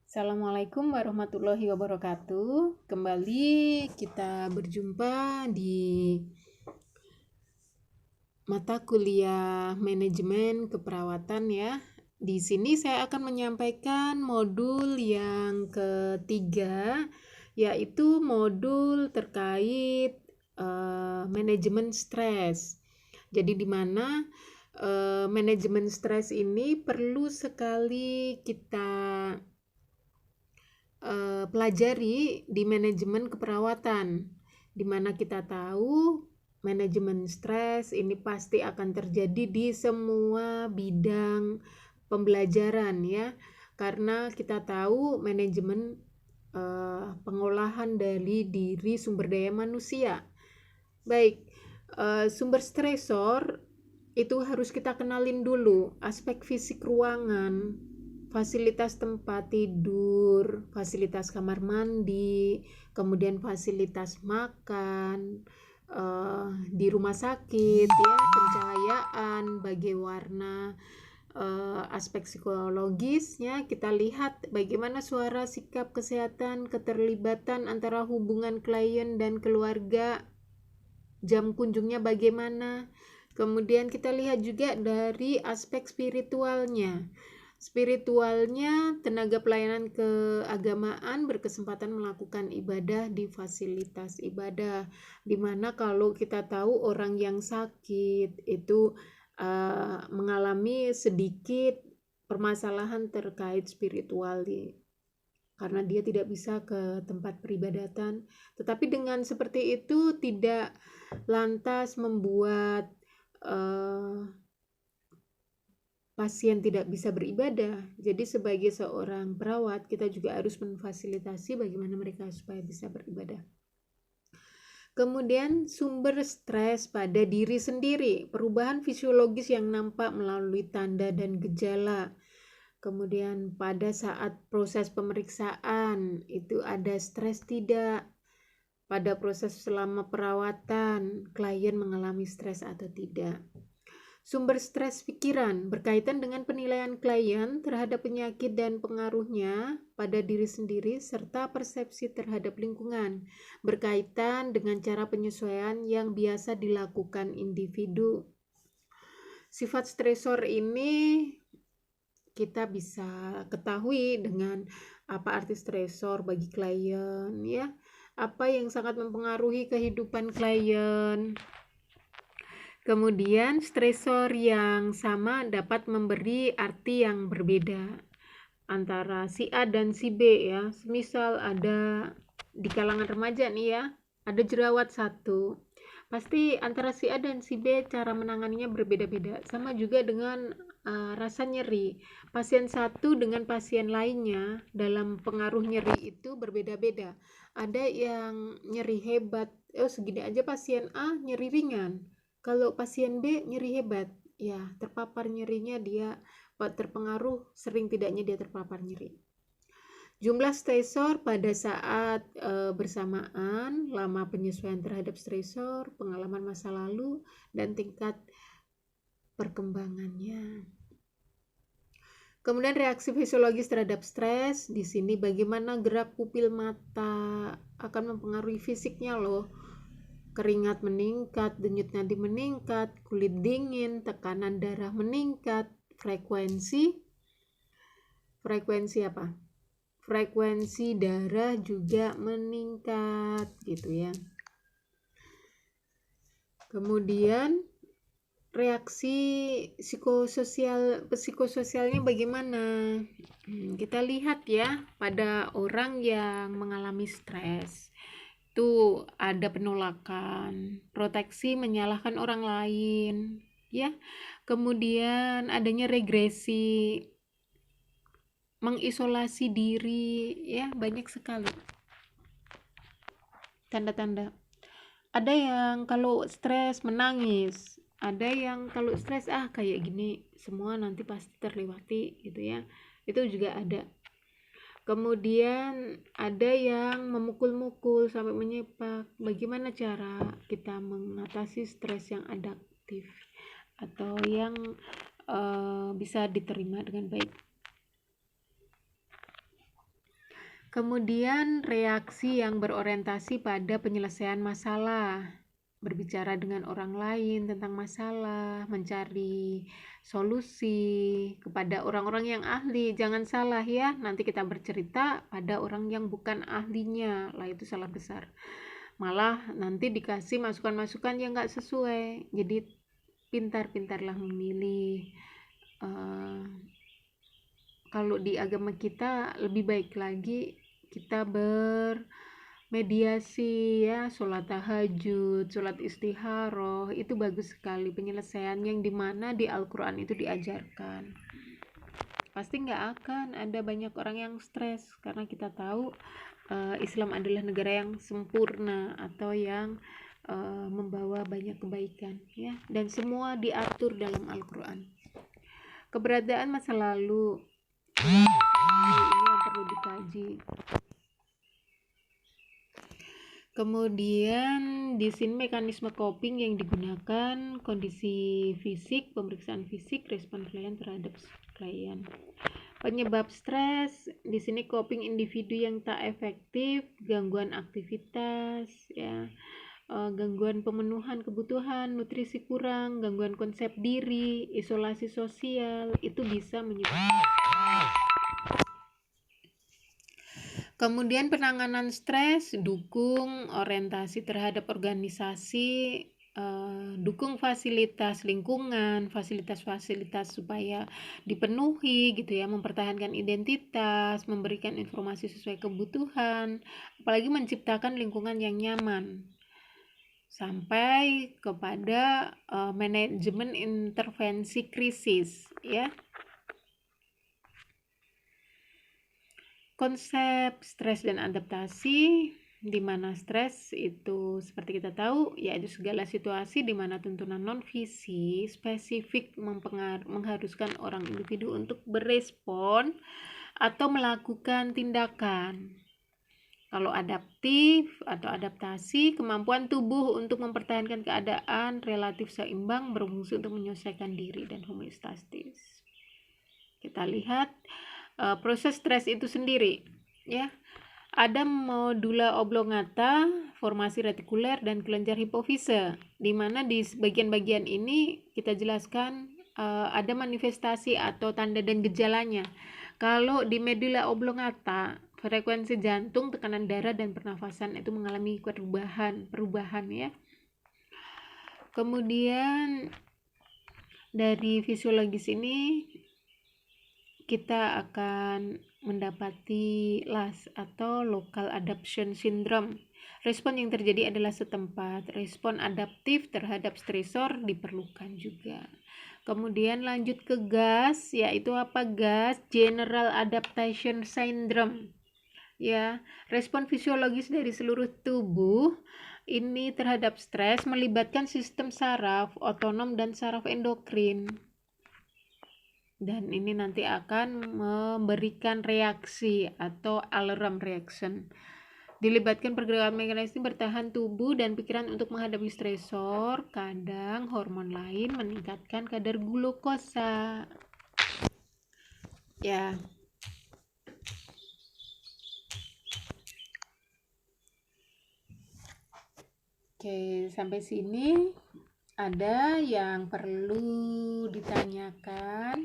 Assalamualaikum warahmatullahi wabarakatuh. Kembali kita berjumpa di mata kuliah manajemen keperawatan ya. Di sini saya akan menyampaikan modul yang ketiga, yaitu modul terkait manajemen stres. Jadi di mana manajemen stres ini perlu sekali kita pelajari di manajemen keperawatan, di mana kita tahu manajemen stres ini pasti akan terjadi di semua bidang pembelajaran ya, karena kita tahu manajemen pengolahan dari diri sumber daya manusia. Baik, sumber stresor itu harus kita kenalin dulu, aspek fisik ruangan, fasilitas tempat tidur, fasilitas kamar mandi, kemudian fasilitas makan, di rumah sakit ya, pencahayaan, bagai warna, aspek psikologisnya kita lihat bagaimana suara, sikap, kesehatan, keterlibatan antara hubungan klien dan keluarga, jam kunjungnya bagaimana. Kemudian kita lihat juga dari aspek spiritualnya. Spiritualnya, tenaga pelayanan keagamaan berkesempatan melakukan ibadah di fasilitas ibadah, dimana kalau kita tahu orang yang sakit itu mengalami sedikit permasalahan terkait spiritual karena dia tidak bisa ke tempat peribadatan. Tetapi dengan seperti itu tidak lantas membuat pasien tidak bisa beribadah. Jadi sebagai seorang perawat, kita juga harus memfasilitasi bagaimana mereka supaya bisa beribadah. Kemudian sumber stres pada diri sendiri, perubahan fisiologis yang nampak melalui tanda dan gejala. Kemudian pada saat proses pemeriksaan, itu ada stres tidak? Pada proses selama perawatan, klien mengalami stres atau tidak? Sumber stres pikiran berkaitan dengan penilaian klien terhadap penyakit dan pengaruhnya pada diri sendiri serta persepsi terhadap lingkungan, berkaitan dengan cara penyesuaian yang biasa dilakukan individu. Sifat stresor ini kita bisa ketahui dengan apa arti stresor bagi klien ya, apa yang sangat mempengaruhi kehidupan klien. Kemudian stresor yang sama dapat memberi arti yang berbeda antara si A dan si B ya. Misal ada di kalangan remaja nih ya, ada jerawat satu. Pasti antara si A dan si B cara menanganinya berbeda-beda. Sama juga dengan rasa nyeri. Pasien satu dengan pasien lainnya dalam pengaruh nyeri itu berbeda-beda. Ada yang nyeri hebat, segini aja pasien A nyeri ringan. Kalau pasien B nyeri hebat, ya terpapar nyerinya dia terpengaruh, sering tidaknya dia terpapar nyeri. Jumlah stresor pada saat bersamaan, lama penyesuaian terhadap stresor, pengalaman masa lalu, dan tingkat perkembangannya. Kemudian reaksi fisiologis terhadap stres, di sini bagaimana gerak pupil mata akan mempengaruhi fisiknya loh. Keringat meningkat, denyut nadi meningkat, kulit dingin, tekanan darah meningkat, frekuensi apa? Frekuensi darah juga meningkat gitu ya. Kemudian reaksi psikososialnya bagaimana? Kita lihat ya, pada orang yang mengalami stres itu ada penolakan, proteksi menyalahkan orang lain ya. Kemudian adanya regresi, mengisolasi diri ya, banyak sekali tanda-tanda. Ada yang kalau stres menangis, ada yang kalau stres kayak gini, semua nanti pasti terlewati gitu ya, itu juga ada. Kemudian ada yang memukul-mukul sampai menyepak. Bagaimana cara kita mengatasi stres yang adaptif atau yang bisa diterima dengan baik? Kemudian reaksi yang berorientasi pada penyelesaian masalah, berbicara dengan orang lain tentang masalah, mencari solusi kepada orang-orang yang ahli. Jangan salah ya, nanti kita bercerita pada orang yang bukan ahlinya, lah itu salah besar. Malah nanti dikasih masukan-masukan yang nggak sesuai. Jadi pintar-pintarlah memilih. Kalau di agama kita lebih baik lagi kita bermediasi ya, sholat tahajud, sholat istikharah, itu bagus sekali penyelesaian yang dimana di Al-Quran itu diajarkan. Pasti nggak akan ada banyak orang yang stres karena kita tahu Islam adalah negara yang sempurna atau yang membawa banyak kebaikan ya, dan semua diatur dalam Al-Quran. Keberadaan masa lalu ini yang perlu dikaji. Kemudian di sini mekanisme coping yang digunakan, kondisi fisik, pemeriksaan fisik, respon klien terhadap klien. Penyebab stres di sini coping individu yang tak efektif, gangguan aktivitas ya, gangguan pemenuhan kebutuhan, nutrisi kurang, gangguan konsep diri, isolasi sosial, itu bisa menyebabkan. Kemudian penanganan stres, dukung orientasi terhadap organisasi, dukung fasilitas lingkungan, fasilitas-fasilitas supaya dipenuhi gitu ya, mempertahankan identitas, memberikan informasi sesuai kebutuhan, apalagi menciptakan lingkungan yang nyaman, sampai kepada manajemen intervensi krisis ya. Konsep stres dan adaptasi, di mana stres itu seperti kita tahu yaitu segala situasi di mana tuntunan non-visi spesifik mengharuskan orang individu untuk berespon atau melakukan tindakan. Kalau adaptif atau adaptasi, kemampuan tubuh untuk mempertahankan keadaan relatif seimbang berfungsi untuk menyelesaikan diri dan homeostatis. Kita lihat proses stres itu sendiri ya. Ada medula oblongata, formasi retikuler, dan kelenjar hipofise, di mana di bagian-bagian ini kita jelaskan ada manifestasi atau tanda dan gejalanya. Kalau di medula oblongata, frekuensi jantung, tekanan darah, dan pernafasan itu mengalami perubahan ya. Kemudian dari fisiologis ini kita akan mendapati LAS atau Local Adaptation Syndrome. Respon yang terjadi adalah setempat. Respon adaptif terhadap stresor diperlukan juga. Kemudian lanjut ke GAS, yaitu apa GAS? General Adaptation Syndrome. Ya, respon fisiologis dari seluruh tubuh ini terhadap stres melibatkan sistem saraf otonom dan saraf endokrin. Dan ini nanti akan memberikan reaksi atau alarm reaction. Dilibatkan pergerakan mekanisme bertahan tubuh dan pikiran untuk menghadapi stresor. Kadang hormon lain meningkatkan kadar glukosa. Ya. Oke, sampai sini ada yang perlu ditanyakan?